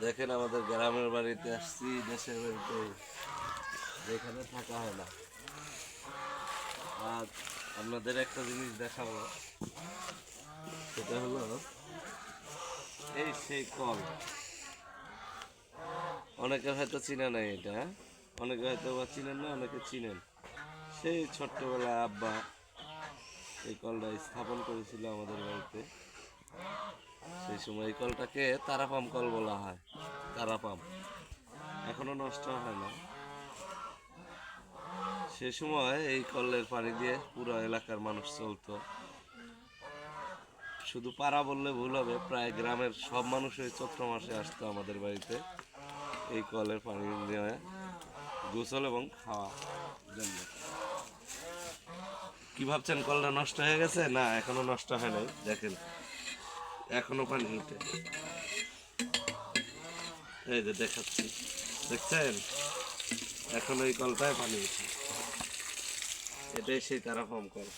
দেখেন আমাদের গ্রামের বাড়িতে আসছি, দেশের বাড়িতে, যেখানে থাকা হয় না। আর আপনাদের একটা জিনিস দেখাবো, সেটা হলো এই সেই কল। অনেকের হয়তো চিনা নাই এটা, অনেকে হয়তো বা চিনেন না, অনেকে চিনেন। সেই ছোট্টবেলায় আব্বা এই কলটা স্থাপন করেছিল আমাদের বাড়িতে। সেই সময় এই কলটাকে তারাপাম কল বলা হয়। তারাপাম এখনো নষ্ট হয় না। সে সময় এই কলের পানি দিয়ে পুরো এলাকার মানুষ চলতো। শুধু পাড়া বললে ভুল হবে, প্রায় গ্রামের সব মানুষই চৈত্র মাসে আসতো আমাদের বাড়িতে এই কলের পানি নিয়ে গোসল এবং খাওয়া জন্য। কি ভাবছেন কলটা নষ্ট হয়ে গেছে? না, এখনো নষ্ট হয় নাই। দেখেন এখনো পানি উঠে, এই যে দেখাচ্ছি, দেখছেন এখনো এই কলটায় পানি উঠে। এটাই সেই তারাপম কল।